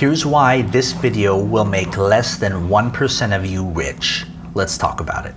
Here's why this video will make less than 1% of you rich. Let's talk about it.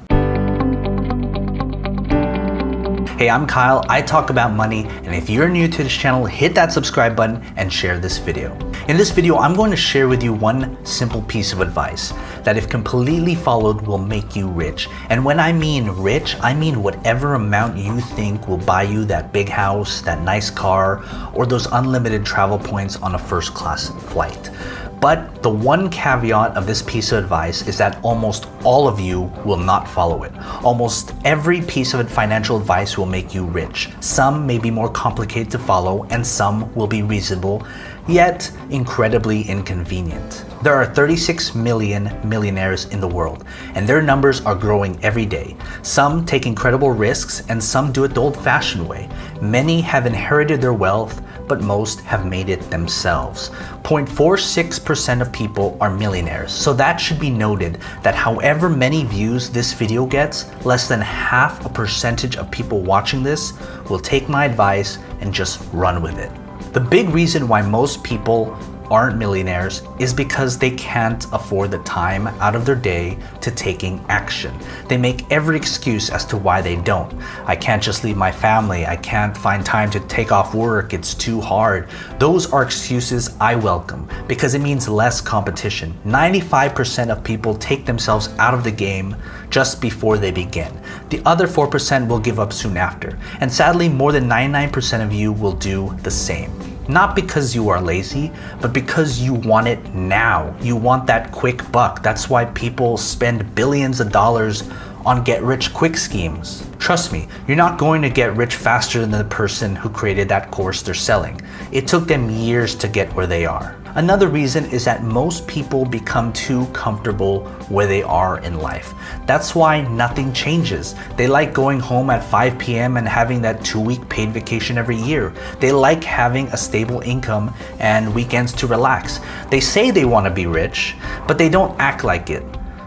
Hey, I'm Kyle. I talk about money, and if you're new to this channel, hit that subscribe button and share this video. In this video, I'm going to share with you one simple piece of advice that, if completely followed, will make you rich. And when I mean rich, I mean whatever amount you think will buy you that big house, that nice car, or those unlimited travel points on a first-class flight. But the one caveat of this piece of advice is that almost all of you will not follow it. Almost every piece of financial advice will make you rich. Some may be more complicated to follow, and some will be reasonable, yet incredibly inconvenient. There are 36 million millionaires in the world, and their numbers are growing every day. Some take incredible risks, and some do it the old-fashioned way. Many have inherited their wealth, but most have made it themselves. 0.46% of people are millionaires. So that should be noted that however many views this video gets, less than half a percentage of people watching this will take my advice and just run with it. The big reason why most people aren't millionaires is because they can't afford the time out of their day to taking action. They make every excuse as to why they don't. I can't just leave my family. I can't find time to take off work. It's too hard. Those are excuses I welcome because it means less competition. 95% of people take themselves out of the game just before they begin. The other 4% will give up soon after. And sadly, more than 99% of you will do the same. Not because you are lazy, but because you want it now. You want that quick buck. That's why people spend billions of dollars on get-rich-quick schemes. Trust me, you're not going to get rich faster than the person who created that course they're selling. It took them years to get where they are. Another reason is that most people become too comfortable where they are in life. That's why nothing changes. They like going home at 5 p.m. and having that 2-week paid vacation every year. They like having a stable income and weekends to relax. They say they want to be rich, but they don't act like it.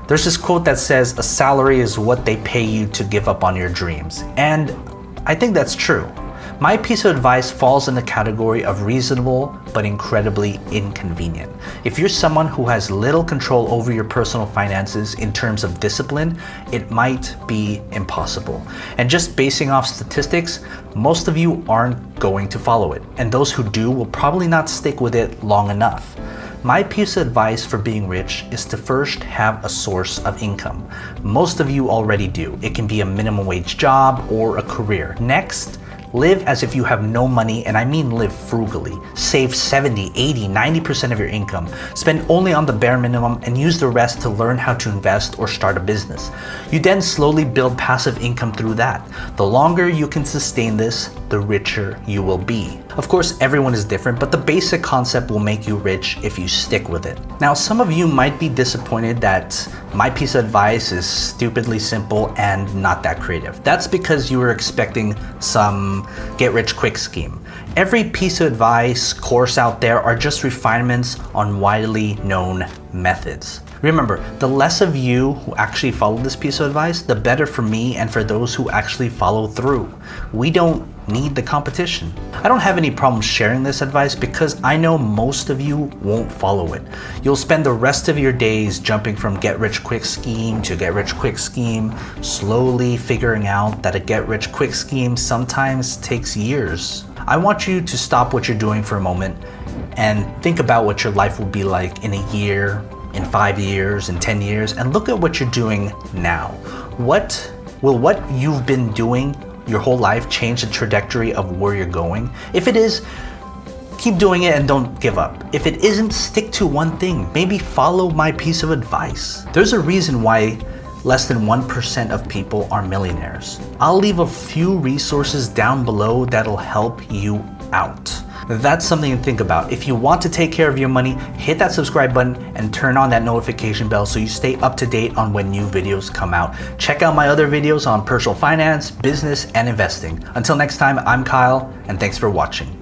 There's this quote that says, "A salary is what they pay you to give up on your dreams." And I think that's true. My piece of advice falls in the category of reasonable but incredibly inconvenient. If you're someone who has little control over your personal finances in terms of discipline, it might be impossible. And just basing off statistics, most of you aren't going to follow it. And those who do will probably not stick with it long enough. My piece of advice for being rich is to first have a source of income. Most of you already do. It can be a minimum wage job or a career. Next, live as if you have no money, and I mean live frugally. Save 70, 80, 90% of your income. Spend only on the bare minimum and use the rest to learn how to invest or start a business. You then slowly build passive income through that. The longer you can sustain this, the richer you will be. Of course, everyone is different, but the basic concept will make you rich if you stick with it. Now, some of you might be disappointed that my piece of advice is stupidly simple and not that creative. That's because you were expecting some get-rich-quick scheme. Every piece of advice, course out there are just refinements on widely known methods. Remember, the less of you who actually follow this piece of advice, the better for me and for those who actually follow through. We don't need the competition. I don't have any problem sharing this advice because I know most of you won't follow it. You'll spend the rest of your days jumping from get-rich-quick scheme to get-rich-quick scheme, slowly figuring out that a get-rich-quick scheme sometimes takes years. I want you to stop what you're doing for a moment and think about what your life will be like in a year, in 5 years, in 10 years, and look at what you're doing now. What you've been doing your whole life change the trajectory of where you're going? If it is, keep doing it and don't give up. If it isn't, stick to one thing. Maybe follow my piece of advice. There's a reason why less than 1% of people are millionaires. I'll leave a few resources down below that'll help you out. That's something to think about. If you want to take care of your money, hit that subscribe button and turn on that notification bell so you stay up to date on when new videos come out. Check out my other videos on personal finance, business, and investing. Until next time, I'm Kyle, and thanks for watching.